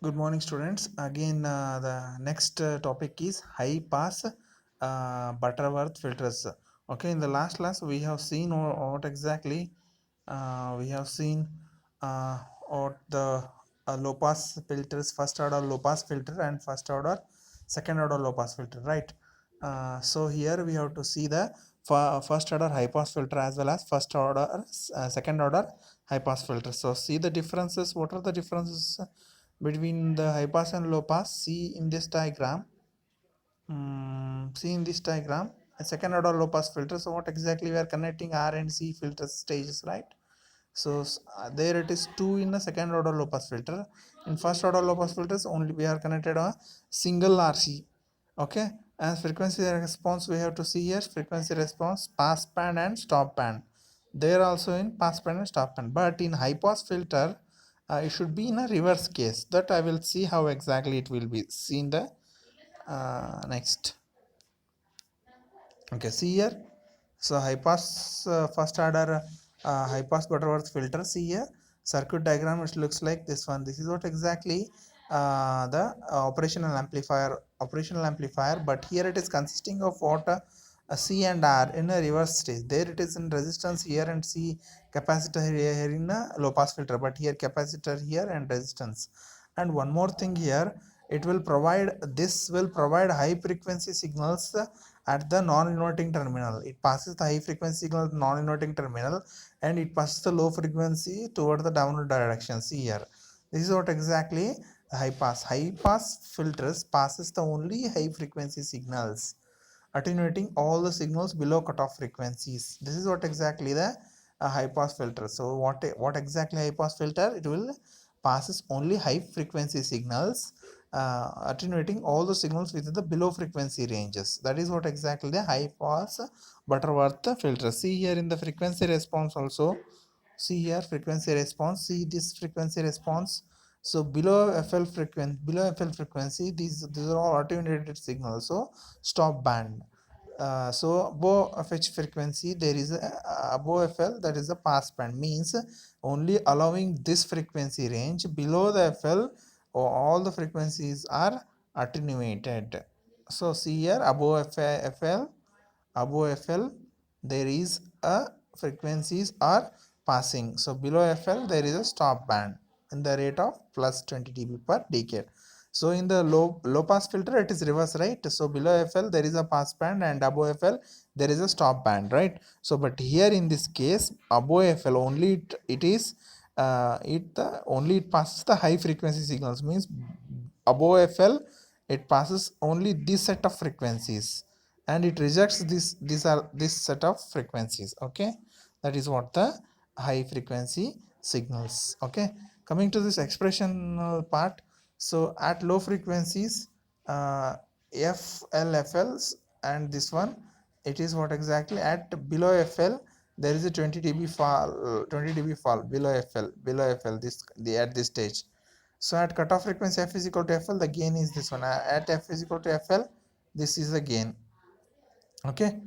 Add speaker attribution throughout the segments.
Speaker 1: Good morning, students. Again, the next topic is high pass Butterworth filters. Okay, in the last class, we have seen what exactly we have seen what the low pass filters, first order low pass filter and first order second order low pass filter, right? So here we have to see the first order high pass filter as well as first order second order high pass filter. So see the differences. What are the differences between the high pass and low pass? See in this diagram. See in this diagram a second order low pass filter. So what exactly we are connecting R and C filter stages, right? So there it is 2 in the second order low pass filter. In first order low pass filters only we are connected a single RC. Okay, as frequency response we have to see here frequency response, pass band and stop band. There also in pass band and stop band, but in high pass filter it should be in a reverse case. That I will see how exactly it will be seen the next. Okay, see here. So high pass first order high pass Butterworth filter. See here circuit diagram. It looks like this one. This is what exactly the operational amplifier. But here it is consisting of what a C and R in a reverse stage. There it is in resistance here and C capacitor here in a low pass filter. But here capacitor here and resistance. And one more thing here, it will provide high frequency signals at the non-inverting terminal. It passes the high frequency signal at non-inverting terminal and it passes the low frequency toward the downward direction. See here, this is what exactly high pass filters passes the only high frequency signals, attenuating all the signals below cutoff frequencies. This is what exactly the high pass filter. So what exactly high pass filter? It will passes only high frequency signals, attenuating all the signals within the below frequency ranges. That is what exactly the high pass Butterworth filter. See here in the frequency response also. See here frequency response. See this frequency response. So below FL frequency, these are all attenuated signals. So stop band. So above FH frequency there is above FL, that is the pass band, means only allowing this frequency range. Below the FL all the frequencies are attenuated. So see here above FL there is a frequencies are passing. So below FL there is a stop band in the rate of plus 20 dB per decade. So in the low pass filter it is reverse, right? So below FL there is a pass band and above FL there is a stop band, right? So but here in this case above FL only it is only it passes the high frequency signals, means above FL it passes only this set of frequencies and it rejects this set of frequencies. Okay, that is what the high frequency signals. Okay, coming to this expression part. So at low frequencies FLFLs and this one, it is what exactly at below FL there is a 20 dB fall, 20 dB fall below FL at this stage. So at cutoff frequency F is equal to FL, the gain is this one. At F is equal to FL, this is the gain. Okay,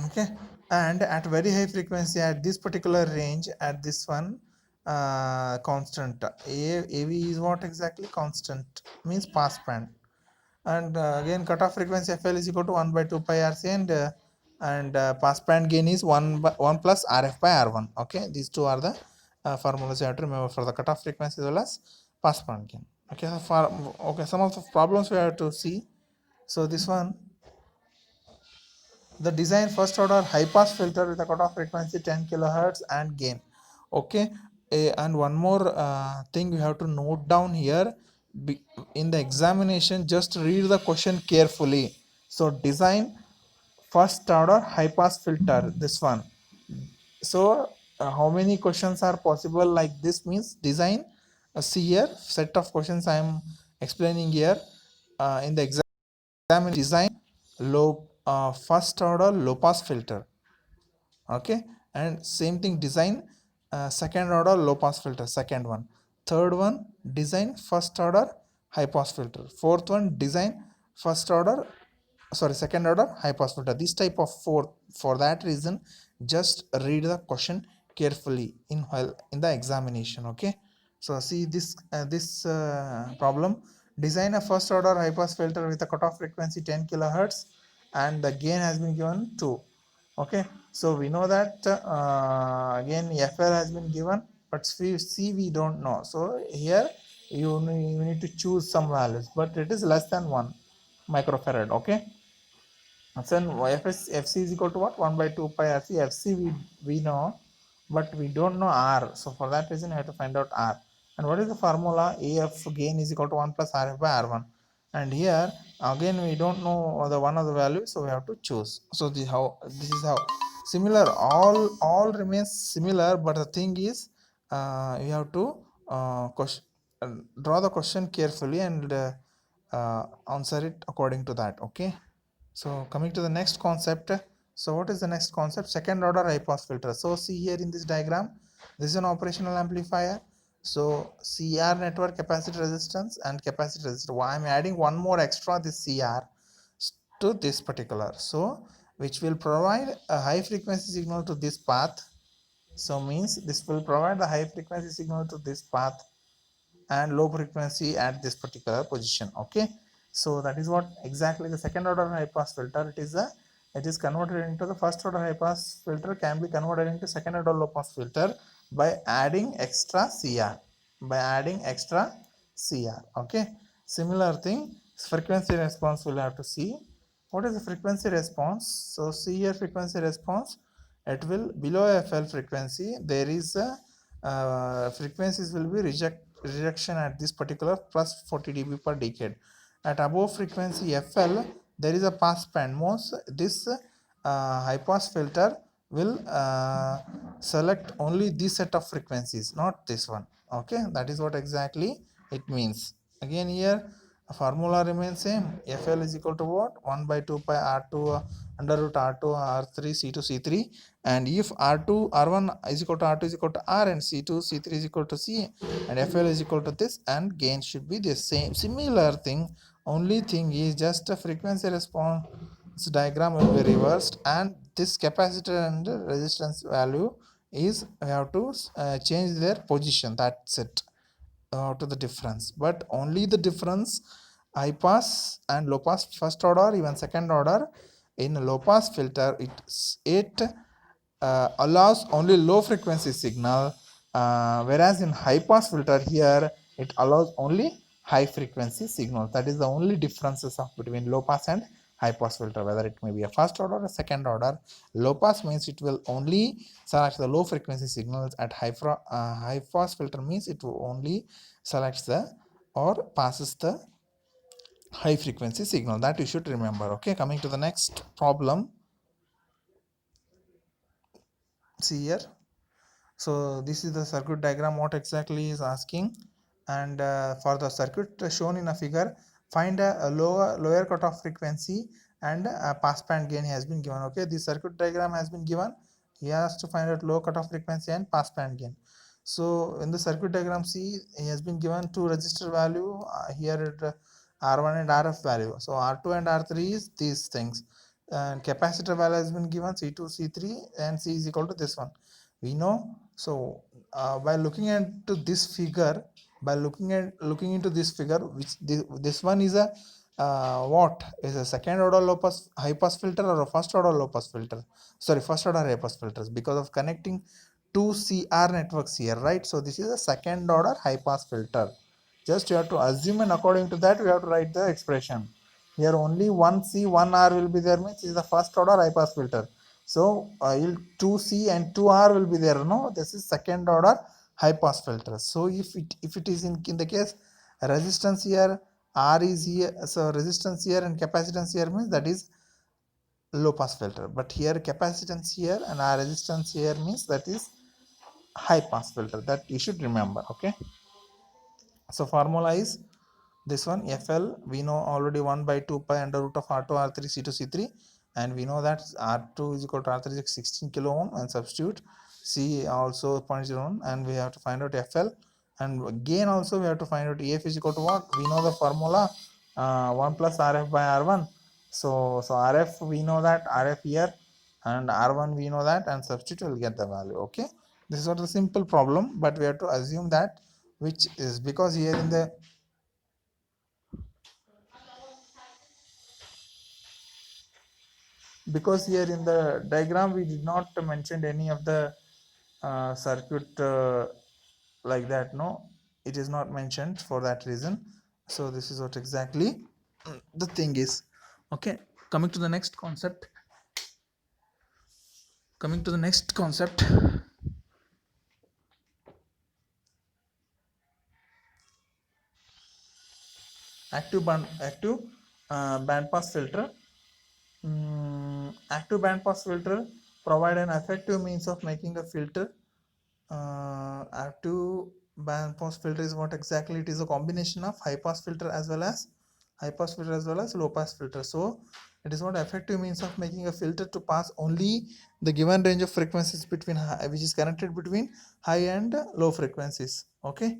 Speaker 1: okay, and at very high frequency at this particular range, at this one constant AV is what exactly constant, means pass band. And again cutoff frequency FL is equal to 1 by 2 pi RC and pass band gain is 1 plus RF by R1. Okay, these two are the formulas you have to remember for the cutoff frequency as well as pass band gain. Okay, so some of the problems we have to see. So this one, the design first order high pass filter with a cutoff frequency 10 kilohertz and gain. Okay, and one more thing you have to note down here. In the examination just read the question carefully. So design first order high pass filter, this one. So how many questions are possible like this, means design see here set of questions I am explaining here. In the exam design low first order low pass filter. Okay, and same thing design second order low pass filter, second one. Third one, design first order high pass filter. Fourth one, design first order sorry, second order high pass filter. This type of for that reason, just read the question carefully in the examination. Okay, so see this problem. Design a first order high pass filter with a cutoff frequency 10 kilohertz and the gain has been given 2. Okay, so we know that again FL has been given, but C we don't know. So here you need to choose some values, but it is less than 1 microfarad. Okay, then FC is equal to what? 1 by 2 pi RC. FC we know, but we don't know R. So for that reason, I have to find out R. And what is the formula? AF gain is equal to 1 plus RF by R1. And here again we don't know the one of the values, so we have to choose. So this is how similar. All remains similar, but the thing is, you have to question, draw the question carefully and answer it according to that. Okay. So coming to the next concept. So what is the next concept? Second order high pass filter. So see here in this diagram, this is an operational amplifier. So CR network, capacitor resistance and capacitor resistance. Why I'm adding one more extra, this CR to this particular. So which will provide a high frequency signal to this path. So means this will provide the high frequency signal to this path and low frequency at this particular position. Okay, so that is what exactly the second order high pass filter. It is converted into the first order high pass filter, can be converted into second order low pass filter by adding extra CR. Okay, similar thing, frequency response we'll have to see. What is the frequency response? So see here, frequency response, it will below FL frequency there is a frequencies will be rejection at this particular plus 40 dB per decade. At above frequency FL there is a pass band. Most this high pass filter will select only this set of frequencies, not this one. Okay, that is what exactly it means. Again here formula remains same. FL is equal to what? 1 by 2 pi R2 under root R2 R3 C2 C3. And if R2 R1 is equal to R2 is equal to R and C2 C3 is equal to C and FL is equal to this, and gain should be the same. Similar thing, only thing is just a frequency response diagram will be reversed, and this capacitor and resistance value is we have to change their position. That's it. To the difference, but only the difference, high pass and low pass first order, even second order. In a low pass filter it allows only low frequency signal, whereas in high pass filter here it allows only high frequency signal. That is the only differences of between low pass and high pass filter, whether it may be a first order or second order. Low pass means it will only select the low frequency signals. At high pass filter means it will only selects the or passes the high frequency signal. That you should remember. Okay, coming to the next problem. See here, so this is the circuit diagram, what exactly is asking. And for the circuit shown in a figure, find a lower cutoff frequency and a pass band gain has been given. Okay, this circuit diagram has been given. He has to find out low cutoff frequency and pass band gain. So in the circuit diagram, see, he has been given two resistor value here at R1 and RF value. So R2 and R3 is these things, and capacitor value has been given C2 C3 and C is equal to this one, we know. So by looking into this figure, looking into this figure, which this one is a what is a second order low pass high pass filter or a first order low pass filter, sorry, first order high pass filters, because of connecting two CR networks here, right? So this is a second order high pass filter. Just you have to assume, and according to that we have to write the expression. Here only one C one R will be there, means is the first order high pass filter. So 2C and 2R will be there. No, this is second order high pass filter. So if it is in the case resistance here, R is here, so resistance here and capacitance here means that is low pass filter. But here capacitance here and R resistance here means that is high pass filter. That you should remember. Okay. So formula is this one, FL we know already 1 by 2 pi under root of R2 R3 C2 C3, and we know that R2 is equal to R3 is 16 kilo ohm, and substitute C also 0.01, and we have to find out FL, and gain also we have to find out. EF is equal to what? We know the formula, 1 plus RF by R1. So RF we know that RF here, and R1 we know that, and substitute will get the value. Okay, this is not a simple problem, but we have to assume that, which is because here in the diagram we did not mention any of the circuit like that. No, it is not mentioned for that reason. So this is what exactly the thing is. Okay, coming to the next concept. Coming to the next concept. Active band pass filter. Active band pass filter provide an effective means of making a filter. Active band pass filter is what exactly? It is a combination of high pass filter as well as low pass filter. So it is not effective means of making a filter to pass only the given range of frequencies between which is connected between high and low frequencies. Okay,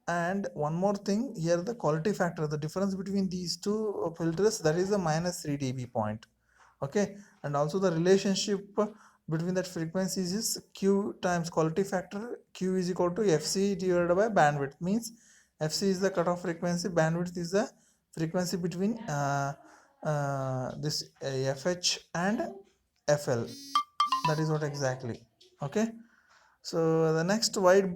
Speaker 1: and one more thing here, the quality factor, the difference between these two filters, that is the minus 3 dB point. Okay, and also the relationship between that frequencies is q times quality factor. Q is equal to fc divided by bandwidth, means fc is the cutoff frequency, bandwidth is the frequency between this fh and fl. That is what exactly. Okay, so the next wide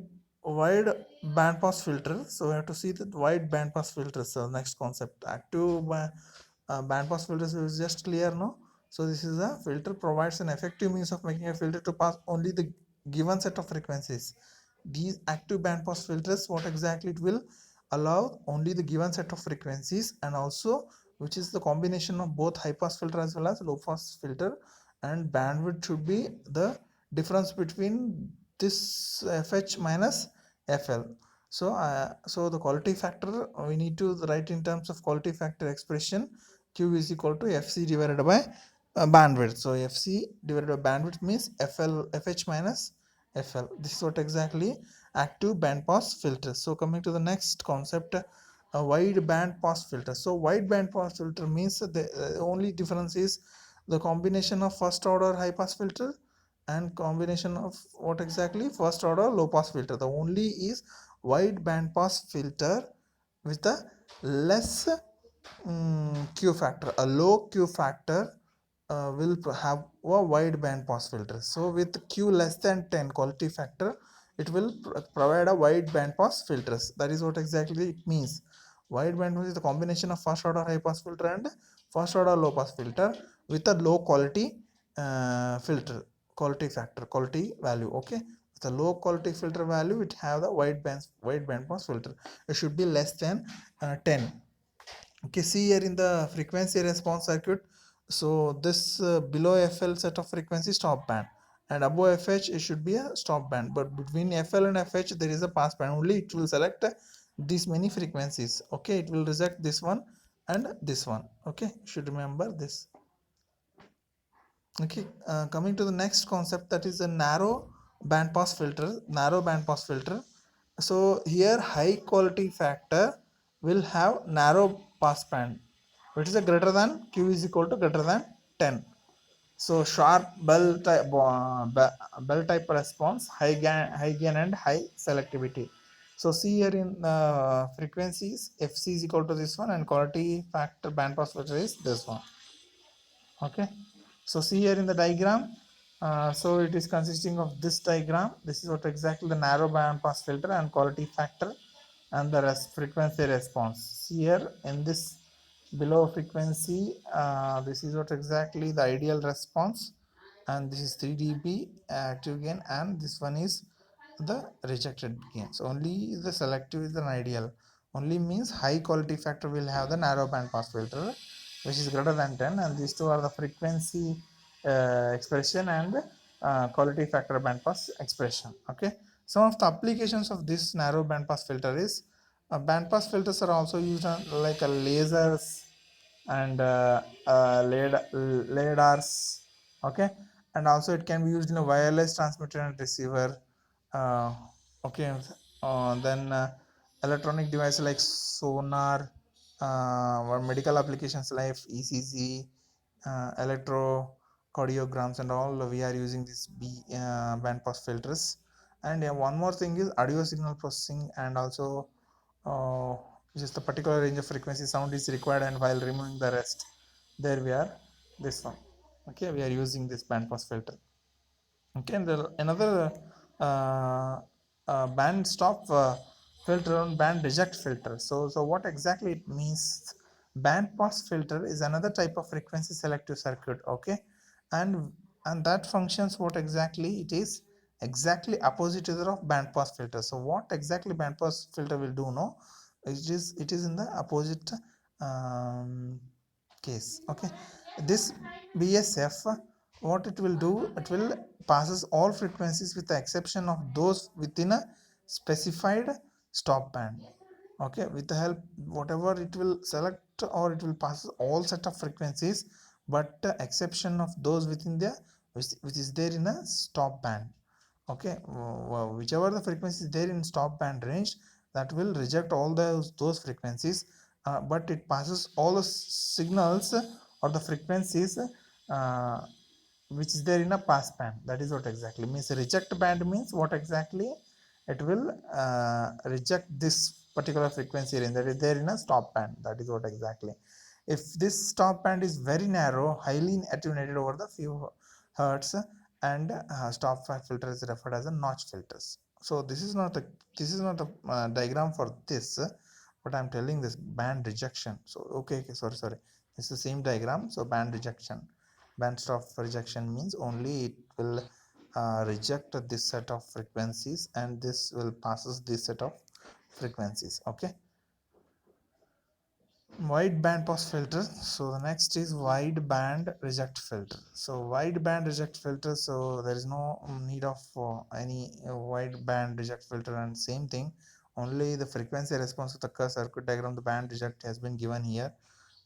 Speaker 1: band pass filter. So we have to see that wide band pass filter. So next concept, band pass filters is just clear, no? So this is a filter provides an effective means of making a filter to pass only the given set of frequencies. These active band pass filters, what exactly it will allow only the given set of frequencies, and also which is the combination of both high pass filter as well as low pass filter, and bandwidth should be the difference between this fh minus fl. So the quality factor we need to write in terms of quality factor expression. Q is equal to fc divided by bandwidth. So fc divided by bandwidth means fh minus fl. This is what exactly active band pass filter. So coming to the next concept, a wide band pass filter. So wide band pass filter means the only difference is the combination of first order high pass filter and combination of what exactly first order low pass filter. The only is wide band pass filter with a less q factor. A low q factor will have a wide band pass filter. So with q less than 10 quality factor, it will provide a wide band pass filters. That is what exactly it means. Wide band pass is the combination of first order high pass filter and first order low pass filter with a low quality filter, quality factor, quality value. Okay, the low quality filter value, it have the wide band pass filter. It should be less than 10. Okay, see here in the frequency response circuit. So this below fl set of frequency stop band, and above fh it should be a stop band, but between fl and fh there is a pass band. Only it will select these many frequencies. Okay, it will reject this one and this one. Okay, you should remember this. Okay, coming to the next concept, that is a narrow band pass filter. Narrow band pass filter. So here high quality factor will have narrow pass band, which is a greater than q is equal to greater than 10. So sharp bell type response, high gain and high selectivity. So see here in frequencies, fc is equal to this one, and quality factor band pass filter is this one. Okay, so see here in the diagram. So it is consisting of this diagram. This is what exactly the narrow band pass filter and quality factor and the frequency response. See here in this below frequency, this is what exactly the ideal response, and this is 3 dB active gain, and this one is the rejected gain. So only the selective is an ideal. Only means high quality factor will have the narrow band pass filter, which is greater than 10, and these two are the frequency expression and quality factor band pass expression. Okay, some of the applications of this narrow band pass filter is band pass filters are also used on like lasers and LADARs. Okay, and also it can be used in a wireless transmitter and receiver. uh, okay, then electronic devices like sonar, or medical applications like ECG, electrocardiograms and all, we are using this band pass filters. And yeah, one more thing is audio signal processing, and also uh, just a particular range of frequency sound is required, and while removing the rest, there we are, this one. Okay, we are using this band pass filter. Okay, and another band stop filter on band reject filter. So what exactly it means? Band pass filter is another type of frequency selective circuit. Okay, and that functions what exactly it is, exactly opposite of band pass filter. So what exactly band pass filter will do? No, it is in the opposite um, case. Okay, this BSF, what it will do, it will passes all frequencies with the exception of those within a specified stop band. Okay, with the help whatever it will select, or it will pass all set of frequencies, but exception of those within the which is there in a stop band. Okay, whichever the frequency is there in stop band range, that will reject all those frequencies, but it passes all the signals or the frequencies uh, which is there in a pass band. That is what exactly means. Reject band means what exactly, it will reject this particular frequency range that is there in a stop band. That is what exactly. If this stop band is very narrow, highly attenuated over the few hertz, and stop filter is referred as a notch filters. So this is not a diagram for this, but I'm telling this band rejection. So okay, sorry, it's the same diagram. So band rejection, band stop rejection means only it will reject this set of frequencies, and this will passes this set of frequencies. Okay, wide band pass filter. So the next is wide band reject filter. So wide band reject filter, so there is no need of any wide band reject filter. And same thing, only the frequency response to the circuit diagram, the band reject has been given here.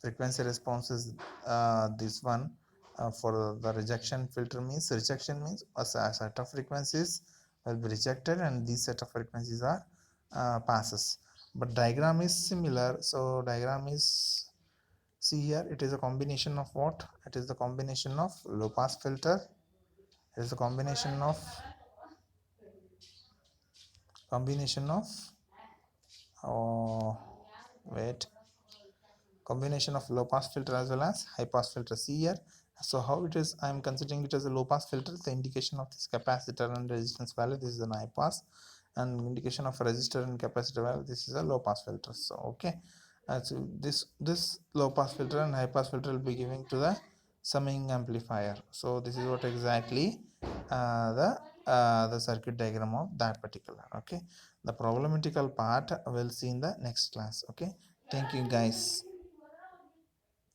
Speaker 1: Frequency response is this one. For the rejection filter means, rejection means a set of frequencies will be rejected, and these set of frequencies are passes. But diagram is similar. So diagram is, see here, it is a combination of what, it is the combination of low pass filter, it is a combination of oh wait combination of low pass filter as well as high pass filter. See here, so how it is, I am considering it as a low pass filter. The indication of this capacitor and resistance value, this is an high pass, and indication of resistor and capacitor value, this is a low pass filter. So okay, so this low pass filter and high pass filter will be giving to the summing amplifier. So this is what exactly the circuit diagram of that particular. Okay, the problematical part we'll see in the next class. Okay, thank you guys.